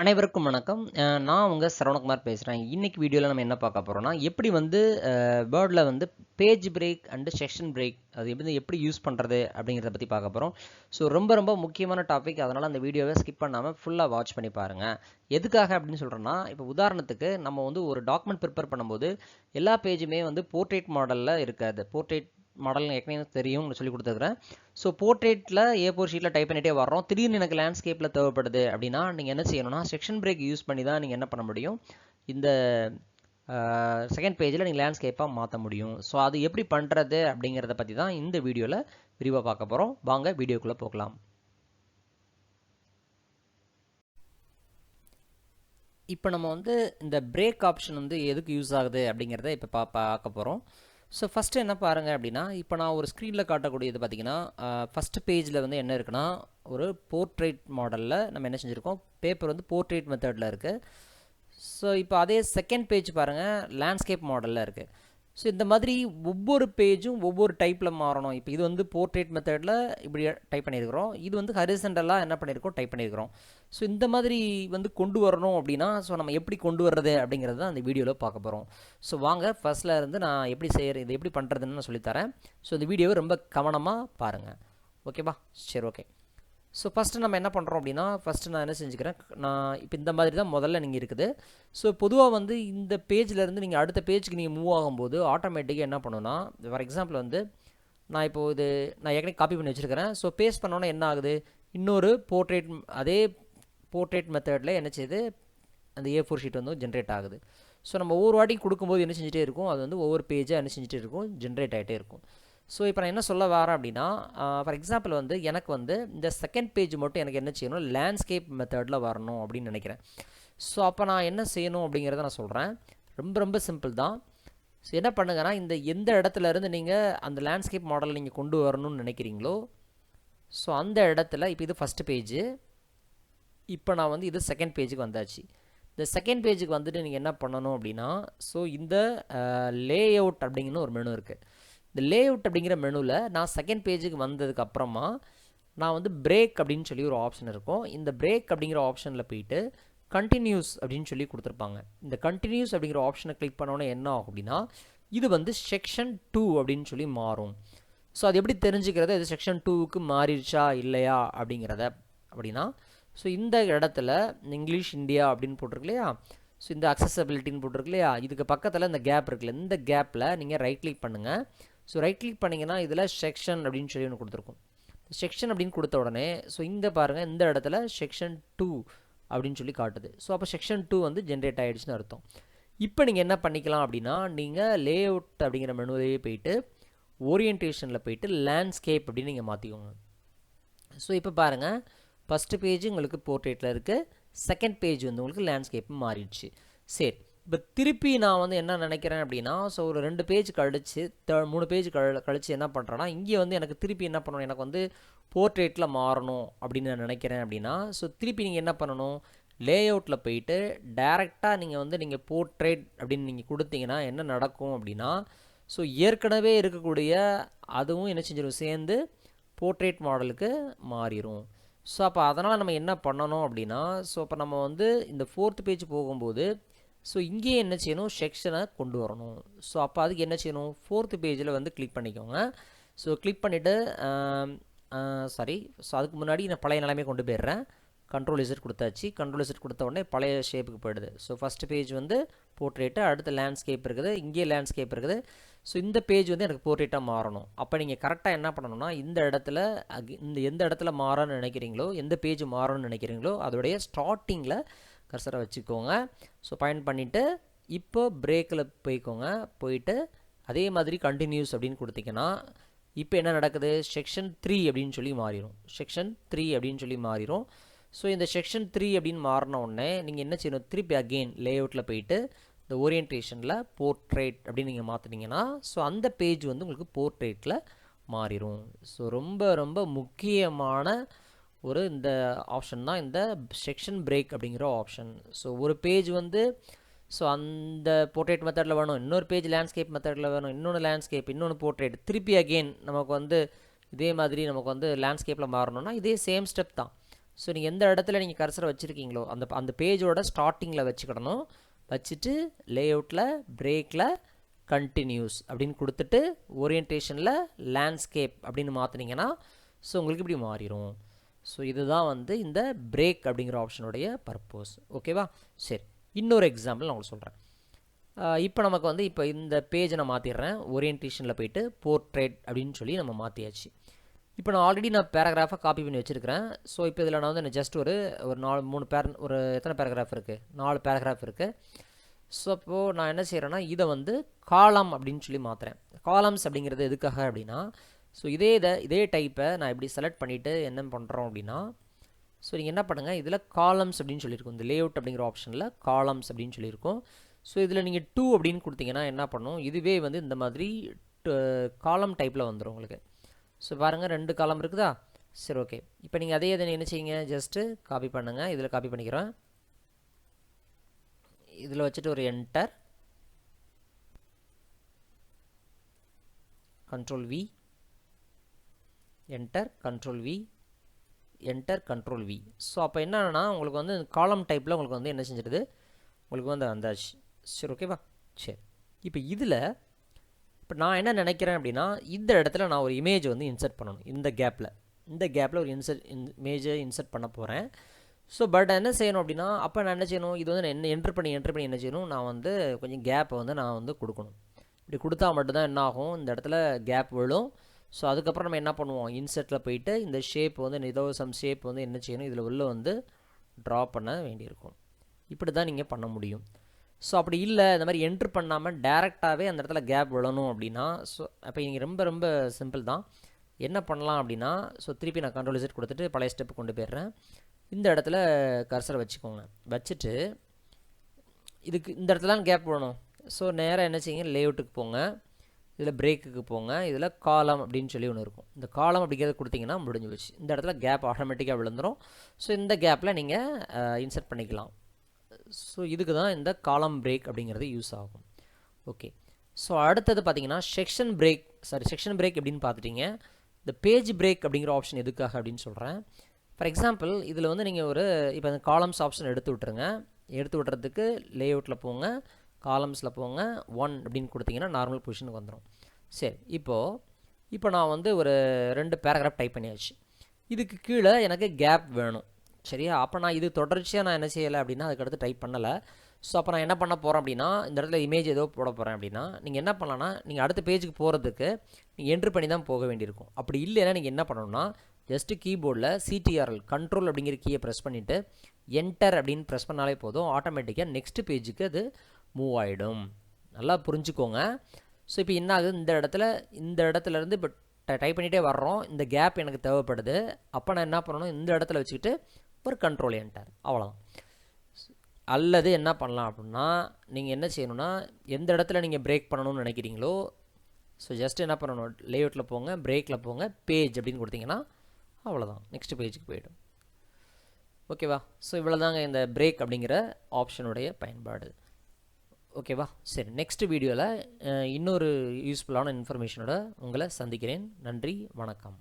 அனைவருக்கும் வணக்கம். நான் உங்க சரவணகுமார் பேசுறேன். இன்னைக்கு வீடியோல நம்ம என்ன பார்க்க போறோம்னா, எப்படி வந்து வேர்ட்ல வந்து page break and section break அது எப்படி யூஸ் பண்றது அப்படிங்கிறத பத்தி பார்க்க போறோம். ஸோ ரொம்ப ரொம்ப முக்கியமான டாபிக். அதனால அந்த வீடியோவை ஸ்கிப் பண்ணாம ஃபுல்லா வாட்ச் பண்ணி பாருங்க. எதுக்காக அப்படின்னு சொல்றேன்னா, இப்போ உதாரணத்துக்கு நம்ம வந்து ஒரு டாக்குமெண்ட் ப்ரிப்பேர் பண்ணும்போது எல்லா பேஜுமே வந்து போர்ட்ரேட் மாடல்ல இருக்காது. போர்ட்ரேட் மாடல் ஏற்கனவே தெரியும் சொல்லி கொடுத்துருக்கிறேன். ஸோ போர்ட்ரேட்டில் A4 ஷீட்டில் டைப் பண்ணிட்டே வர்றோம். திடீர்னு எனக்கு லேண்ட்ஸ்கேப்பில் தேவைப்படுது அப்படின்னா நீங்கள் என்ன செய்யணும்னா செக்ஷன் பிரேக் யூஸ் பண்ணி தான் நீங்கள் என்ன பண்ண முடியும், இந்த செகண்ட் பேஜில் நீங்கள் லேண்ட்ஸ்கேப்பாக மாற்ற முடியும். ஸோ அது எப்படி பண்ணுறது அப்படிங்கிறத பற்றி தான் இந்த வீடியோவில் விரிவாக பார்க்க போகிறோம். வாங்க வீடியோக்குள்ளே போகலாம். இப்போ நம்ம வந்து இந்த பிரேக் ஆப்ஷன் வந்து எதுக்கு யூஸ் ஆகுது அப்படிங்கிறத இப்போ பார்க்க போகிறோம். ஸோ ஃபஸ்ட்டு என்ன பாருங்கள் அப்படின்னா, இப்போ நான் ஒரு ஸ்க்ரீனில் காட்டக்கூடியது பார்த்தீங்கன்னா, ஃபஸ்ட்டு பேஜில் வந்து என்ன இருக்குன்னா, ஒரு போர்ட்ரேட் மாடலில் நம்ம என்ன செஞ்சுருக்கோம், பேப்பர் வந்து போர்ட்ரேட் மெத்தடில் இருக்குது. ஸோ இப்போ அதே செகண்ட் பேஜ் பாருங்கள், லேண்ட்ஸ்கேப் மாடலில் இருக்குது. ஸோ இந்த மாதிரி ஒவ்வொரு பேஜும் ஒவ்வொரு டைப்பில் மாறணும். இப்போ இது வந்து போர்ட்ரேட் மெத்தடில் இப்படி டைப் பண்ணியிருக்கிறோம், இது வந்து ஹரிசண்டலாக என்ன பண்ணியிருக்கோம், டைப் பண்ணியிருக்கிறோம். ஸோ இந்த மாதிரி வந்து கொண்டு வரணும் அப்படின்னா, ஸோ நம்ம எப்படி கொண்டு வர்றது அப்படிங்கிறது தான் அந்த வீடியோவில் பார்க்க போகிறோம். ஸோ வாங்க ஃபர்ஸ்ட்டில் இருந்து நான் எப்படி செய்கிறது, இது எப்படி பண்ணுறதுன்னு நான் சொல்லித்தரேன். ஸோ இந்த வீடியோவை ரொம்ப கவனமாக பாருங்கள். ஓகேவா? சரி, ஓகே. ஸோ ஃபஸ்ட்டு நம்ம என்ன பண்ணுறோம் அப்படின்னா, ஃபஸ்ட்டு நான் என்ன செஞ்சுக்கிறேன், நான் இப்போ இந்த மாதிரி தான் முதல்ல நீங்கள் இருக்குது. ஸோ பொதுவாக வந்து இந்த பேஜிலேருந்து நீங்கள் அடுத்த பேஜுக்கு நீங்கள் மூவ் ஆகும்போது ஆட்டோமேட்டிக்காக என்ன பண்ணுன்னா, ஃபார் எக்ஸாம்பிள் வந்து நான் இப்போது இது நான் ஏற்கனவே காப்பி பண்ணி வச்சுருக்கிறேன். ஸோ பேஸ்ட் பண்ணோன்னா என்ன ஆகுது, இன்னொரு போர்ட்ரேட் அதே போர்ட்ரேட் மெத்தடில் என்ன செய்யுது, அந்த A4 ஷீட் வந்து ஜென்ரேட் ஆகுது. ஸோ நம்ம ஒவ்வொரு வாட்டியும் கொடுக்கும்போது என்ன செஞ்சுட்டே இருக்கும், அது வந்து ஒவ்வொரு பேஜாக என்ன செஞ்சுட்டே இருக்கும், ஜென்ரேட் ஆகிட்டே இருக்கும். ஸோ இப்போ நான் என்ன சொல்ல வரேன் அப்படின்னா, ஃபார் எக்ஸாம்பிள் வந்து எனக்கு வந்து இந்த செகண்ட் பேஜ் மட்டும் எனக்கு என்ன செய்யணும், லேண்ட்ஸ்கேப் மெத்தடில் வரணும் அப்படின்னு நினைக்கிறேன். ஸோ அப்போ நான் என்ன செய்யணும் அப்படிங்கிறத நான் சொல்கிறேன். ரொம்ப ரொம்ப சிம்பிள் தான். ஸோ என்ன பண்ணுங்கன்னா, இந்த எந்த இடத்துல இருந்து நீங்கள் அந்த லேண்ட்ஸ்கேப் மாடல் நீங்கள் கொண்டு வரணும்னு நினைக்கிறீங்களோ, ஸோ அந்த இடத்துல இப்போ இது ஃபஸ்ட்டு பேஜு, இப்போ நான் வந்து இது செகண்ட் பேஜுக்கு வந்தாச்சு. இந்த செகண்ட் பேஜுக்கு வந்துட்டு நீங்கள் என்ன பண்ணணும் அப்படின்னா, ஸோ இந்த லே அவுட் அப்படிங்கிற ஒரு மெனு இருக்குது. இந்த லே அவுட் அப்படிங்கிற மெனுவில் நான் செகண்ட் பேஜுக்கு வந்ததுக்கு அப்புறமா நான் வந்து பிரேக் அப்படின்னு சொல்லி ஒரு ஆப்ஷன் இருக்கும். இந்த பிரேக் அப்படிங்கிற ஆப்ஷனில் போயிட்டு கண்டினியூஸ் அப்படின்னு சொல்லி கொடுத்துருப்பாங்க. இந்த கண்டினியூஸ் அப்படிங்கிற ஆப்ஷனை கிளிக் பண்ணோன்னே என்ன ஆகும் அப்படின்னா, இது வந்து செக்ஷன் 2 அப்படின்னு சொல்லி மாறும். ஸோ அது எப்படி தெரிஞ்சுக்கிறது, இது செக்ஷன் 2க்கு மாறிடுச்சா இல்லையா அப்படிங்கிறத அப்படின்னா, ஸோ இந்த இடத்துல இங்கிலீஷ் இந்தியா அப்படின்னு போட்டிருக்கு இல்லையா, ஸோ இந்த அக்சசபிலிட்டின்னு போட்டிருக்கு இல்லையா, இதுக்கு பக்கத்தில் இந்த கேப் இருக்குல்ல, இந்த கேப்பில் நீங்கள் ரைட் கிளிக் பண்ணுங்கள். ஸோ ரைட் கிளிக் பண்ணிங்கன்னா இதில் செக்ஷன் அப்படின்னு சொல்லி ஒன்று கொடுத்துருக்கும். செக்ஷன் அப்படின்னு கொடுத்த உடனே ஸோ இந்த பாருங்கள், இந்த இடத்துல செக்ஷன் 2 அப்படின்னு சொல்லி காட்டுது. ஸோ அப்போ செக்ஷன் 2 வந்து ஜென்ரேட் ஆகிடுச்சுன்னு அர்த்தம். இப்போ நீங்கள் என்ன பண்ணிக்கலாம் அப்படின்னா, நீங்கள் லே அவுட் அப்படிங்கிற மெனுவிலேயே போயிட்டு ஓரியன்டேஷனில் போயிட்டு லேண்ட்ஸ்கேப் அப்படின்னு நீங்கள் மாற்றிக்கோங்க. ஸோ இப்போ பாருங்கள், ஃபஸ்ட்டு பேஜ் உங்களுக்கு போர்ட்ரேட்டில் இருக்குது, செகண்ட் பேஜ் வந்து உங்களுக்கு லேண்ட்ஸ்கேப் மாறிடுச்சு. சரி, இப்போ திருப்பி நான் வந்து என்ன நினைக்கிறேன் அப்படின்னா, ஸோ ஒரு 2 பேஜ் கழிச்சு 3 பேஜ் கழிச்சு என்ன பண்ணுறேன்னா, இங்கே வந்து எனக்கு திருப்பி என்ன பண்ணணும், எனக்கு வந்து போர்ட்ரேட்டில் மாறணும் அப்படின்னு நான் நினைக்கிறேன் அப்படின்னா, ஸோ திருப்பி நீங்கள் என்ன பண்ணணும், லே அவுட்டில் போயிட்டு டேரெக்டாக நீங்கள் வந்து நீங்கள் போர்ட்ரேட் அப்படின்னு நீங்கள் கொடுத்தீங்கன்னா என்ன நடக்கும் அப்படின்னா, ஸோ ஏற்கனவே இருக்கக்கூடிய அதுவும் என்ன செஞ்சிடும், சேர்ந்து போர்ட்ரேட் மாடலுக்கு மாறிடும். ஸோ அப்போ அதனால் நம்ம என்ன பண்ணணும் அப்படின்னா, ஸோ அப்போ நம்ம வந்து இந்த 4th பேஜ் போகும்போது ஸோ இங்கேயே என்ன செய்யணும், செக்ஷனை கொண்டு வரணும். ஸோ அப்போ அதுக்கு என்ன செய்யணும், 4th பேஜில் வந்து கிளிக் பண்ணிக்கோங்க. ஸோ கிளிக் பண்ணிவிட்டு சாரி, ஸோ அதுக்கு முன்னாடி நான் பழைய நிலைமை கொண்டு போயிடுறேன். கண்ட்ரோல் இசட் கொடுத்தாச்சு. கண்ட்ரோல் இசட் கொடுத்த உடனே பழைய ஷேப்புக்கு போயிடுது. ஸோ ஃபஸ்ட்டு பேஜ் வந்து போர்ட்ரேட்டு, அடுத்து லேண்ட்ஸ்கேப் இருக்குது, இங்கே லேண்ட்ஸ்கேப் இருக்குது. ஸோ இந்த பேஜ் வந்து எனக்கு போர்ட்ரேட்டாக மாறணும். அப்போ நீங்கள் கரெக்டாக என்ன பண்ணணும்னா, இந்த இடத்துல எந்த இடத்துல மாறணும்னு நினைக்கிறீங்களோ, எந்த பேஜ் மாறணும்னு நினைக்கிறீங்களோ அதோடைய ஸ்டார்டிங்கில் கர்சரை வச்சுக்கோங்க. ஸோ பாயிண்ட் பண்ணிவிட்டு இப்போ பிரேக்கில் போய்க்கோங்க. போயிட்டு அதே மாதிரி கண்டினியூஸ் அப்படின்னு கொடுத்தீங்கன்னா இப்போ என்ன நடக்குது, செக்ஷன் 3 அப்படின்னு சொல்லி மாறிடும். செக்ஷன் 3 அப்படின்னு சொல்லி மாறிடும். ஸோ இந்த செக்ஷன் 3 அப்படின்னு மாறின உடனே நீங்கள் என்ன செய்யணும், திருப்பி அகெயின் லே அவுட்டில் போயிட்டு இந்த ஓரியன்டேஷனில் போர்ட்ரேட் அப்படின்னு நீங்கள் மாற்றினீங்கன்னா ஸோ அந்த பேஜ் வந்து உங்களுக்கு போர்ட்ரேட்டில் மாறிடும். ஸோ ரொம்ப ரொம்ப முக்கியமான ஒரு இந்த ஆப்ஷன் தான் இந்த செக்ஷன் பிரேக் அப்படிங்கிற ஆப்ஷன். ஸோ ஒரு பேஜ் வந்து ஸோ அந்த போர்ட்ரேட் மெத்தடில் வேணும், இன்னொரு பேஜ் லேண்ட்ஸ்கேப் மெத்தடில் வேணும், இன்னொன்று லேண்ட்ஸ்கேப், இன்னொன்று போர்ட்ரேட், திருப்பி அகெயின் நமக்கு வந்து இதே மாதிரி நமக்கு வந்து லேண்ட்ஸ்கேப்பில் மாறணும்னா இதே சேம் ஸ்டெப் தான். ஸோ நீங்கள் எந்த இடத்துல நீங்கள் கர்சரை வச்சுருக்கீங்களோ அந்த பேஜோட ஸ்டார்டிங்கில் வச்சுக்கிடணும். வச்சுட்டு லேஅவுட்டில் பிரேக்கில் கண்டினியூஸ் அப்படின்னு கொடுத்துட்டு ஓரியன்டேஷனில் லேண்ட்ஸ்கேப் அப்படின்னு மாற்றினீங்கன்னா ஸோ உங்களுக்கு இப்படி மாறிடும். ஸோ இதுதான் வந்து இந்த பிரேக் அப்படிங்கிற ஆப்ஷனுடைய பர்பஸ். ஓகேவா? சரி, இன்னொரு எக்ஸாம்பிள் நான் உங்களுக்கு சொல்கிறேன். இப்போ நமக்கு வந்து இப்போ இந்த பேஜை நான் மாற்றிடுறேன். ஓரியன்டேஷனில் போயிட்டு போர்ட்ரேட் அப்படின்னு சொல்லி நம்ம மாற்றியாச்சு. இப்போ நான் ஆல்ரெடி பேராகிராஃபாக காப்பி பண்ணி வச்சுருக்கிறேன். ஸோ இப்போ இதில் நான் வந்து ஜஸ்ட் ஒரு 3 ஒரு எத்தனை பேராகிராஃப் இருக்குது? 4 பேராகிராஃப் இருக்குது. ஸோ அப்போது நான் என்ன செய்கிறேன்னா இதை வந்து காலம் அப்படின்னு சொல்லி மாற்றுறேன். காலம்ஸ் அப்படிங்கிறது எதுக்காக அப்படின்னா, ஸோ இதே டைப்பை நான் இப்படி செலக்ட் பண்ணிவிட்டு என்ன பண்ணுறோம் அப்படின்னா, ஸோ நீங்கள் என்ன பண்ணுங்கள், இதில் காலம்ஸ் அப்படின்னு சொல்லியிருக்கோம். இந்த லேஅவுட் அப்படிங்கிற ஆப்ஷனில் காலம்ஸ் அப்படின்னு சொல்லியிருக்கோம். ஸோ இதில் நீங்கள் 2 அப்படின்னு கொடுத்தீங்கன்னா என்ன பண்ணும், இதுவே வந்து இந்த மாதிரி காலம் டைப்பில் வந்துடும் உங்களுக்கு. ஸோ பாருங்கள் 2 காலம் இருக்குதா? சரி, ஓகே. இப்போ நீங்கள் அதே என்ன செய்யுங்க, ஜஸ்ட்டு காப்பி பண்ணுங்கள். இதில் காப்பி பண்ணிக்கிறேன். இதில் வச்சுட்டு ஒரு enter, control V, enter, control V, enter, control V. So அப்போ என்னன்னா உங்களுக்கு வந்து காலம் டைப்பில் உங்களுக்கு வந்து என்ன செஞ்சிடுது, உங்களுக்கு வந்து வந்தாச்சு. சரி, ஓகேவா? சரி, இப்போ இதில் இப்போ நான் என்ன நினைக்கிறேன் அப்படின்னா, இந்த இடத்துல நான் ஒரு இமேஜ் வந்து இன்சர்ட் பண்ணணும். இந்த கேப்பில் ஒரு இமேஜை இன்சர்ட் பண்ண போகிறேன். ஸோ பட் என்ன செய்யணும் அப்படின்னா, அப்போ நான் என்ன செய்யணும், இது வந்து நான் என்ட்ரு பண்ணி என்ன செய்யணும், நான் வந்து கொஞ்சம் கேப்பை வந்து நான் வந்து கொடுக்கணும். இப்படி கொடுத்தா மட்டும்தான் என்ன ஆகும், இந்த இடத்துல கேப் விழும். ஸோ அதுக்கப்புறம் நம்ம என்ன பண்ணுவோம், இன்சர்ட்டில் போயிட்டு இந்த ஷேப் வந்து ஏதோ சம் ஷேப் வந்து என்ன செய்யணும், இதில் உள்ள வந்து ட்ரா பண்ண வேண்டியிருக்கும். இப்படி தான் நீங்கள் பண்ண முடியும். ஸோ அப்படி இல்லை, இந்த மாதிரி என்ட்ரு பண்ணாமல் டேரெக்டாகவே அந்த இடத்துல கேப் விழணும் அப்படின்னா, ஸோ அப்போ நீங்கள் ரொம்ப ரொம்ப சிம்பிள் தான். என்ன பண்ணலாம் அப்படின்னா, ஸோ திருப்பி நான் கண்ட்ரோல் Z கொடுத்துட்டு பழைய ஸ்டெப்பு கொண்டு போயிடுறேன். இந்த இடத்துல கர்சரை வச்சுக்கோங்க. வச்சுட்டு இதுக்கு இந்த இடத்துல தான் கேப் விழணும். ஸோ நேராக என்ன செய்யுங்க, லேஅவுட்டுக்கு போங்க, இதில் பிரேக்குக்கு போங்க, இதில் காலம் அப்படின்னு சொல்லி ஒன்று இருக்கும். இந்த காலம் அப்படிங்கிறது கொடுத்தீங்கன்னா முடிஞ்சு வச்சு இந்த இடத்துல கேப் ஆட்டோமேட்டிக்காக விழுந்துடும். ஸோ இந்த கேப்பில் நீங்கள் இன்சர்ட் பண்ணிக்கலாம். ஸோ இதுக்கு தான் இந்த காலம் பிரேக் அப்படிங்கிறது யூஸ் ஆகும். ஓகே, ஸோ அடுத்தது பார்த்தீங்கன்னா செக்ஷன் பிரேக் எப்படின்னு பார்த்துட்டீங்க. இந்த பேஜ் பிரேக் அப்படிங்கிற ஆப்ஷன் எதுக்காக அப்படின்னு சொல்கிறேன். ஃபார் எக்ஸாம்பிள் இதில் வந்து நீங்கள் இப்போ இந்த காலம்ஸ் ஆப்ஷன் எடுத்து விட்டுருங்க. எடுத்து விட்டுறதுக்கு லேஅவுட்டில் போங்க, காலம்ஸில் போங்க, 1 அப்படின்னு கொடுத்தீங்கன்னா நார்மல் பொசிஷனுக்கு வந்துடும். சரி, இப்போ நான் வந்து ஒரு 2 பேராகிராஃப் டைப் பண்ணியாச்சு. இதுக்கு கீழே எனக்கு கேப் வேணும். சரியா? அப்போ நான் இது தொடர்ச்சியாக நான் என்ன செய்யலை அப்படின்னா அதுக்கடுத்து டைப் பண்ணலை. ஸோ அப்போ நான் என்ன பண்ண போகிறேன் அப்படின்னா, இந்த இடத்துல இமேஜ் ஏதோ போட போகிறேன் அப்படின்னா, நீங்கள் என்ன பண்ணலான்னா, நீங்கள் அடுத்த பேஜுக்கு போகிறதுக்கு நீங்கள் என்ட்ரு பண்ணி தான் போக வேண்டியிருக்கும். அப்படி இல்லைன்னா நீங்கள் என்ன பண்ணணும்னா, ஜஸ்ட்டு கீபோர்டில் CTRL கண்ட்ரோல் அப்படிங்கிற கீயை ப்ரெஸ் பண்ணிவிட்டு என்டர் அப்படின்னு ப்ரெஸ் பண்ணாலே போதும், ஆட்டோமேட்டிக்காக நெக்ஸ்ட் பேஜுக்கு அது மூவ் ஆகிடும். நல்லா புரிஞ்சுக்கோங்க. ஸோ இப்போ என்ன ஆகுது, இந்த இடத்துலேருந்து இப்போ டைப் பண்ணிகிட்டே வர்றோம், இந்த கேப் எனக்கு தேவைப்படுது. அப்போ நான் என்ன பண்ணணும், இந்த இடத்துல வச்சுக்கிட்டு ஒரு கண்ட்ரோல் என்டர், அவ்வளோதான். அல்லது என்ன பண்ணலாம் அப்படின்னா, நீங்கள் என்ன செய்யணும்னா, எந்த இடத்துல நீங்கள் பிரேக் பண்ணணும்னு நினைக்கிறீங்களோ, ஸோ ஜஸ்ட் என்ன பண்ணணும், லேஅவுட்டில் போங்க, பிரேக்கில் போங்க, பேஜ் அப்படின்னு கொடுத்தீங்கன்னா அவ்வளோதான், நெக்ஸ்ட் பேஜுக்கு போய்டும். ஓகேவா? ஸோ இவ்வளோ தாங்க இந்த பிரேக் அப்படிங்கிற ஆப்ஷனுடைய பயன்பாடு. ஓகேவா? சரி, நெக்ஸ்ட் வீடியோவில் இன்னொரு யூஸ்ஃபுல்லான இன்ஃபர்மேஷனோட உங்களை சந்திக்கிறேன். நன்றி, வணக்கம்.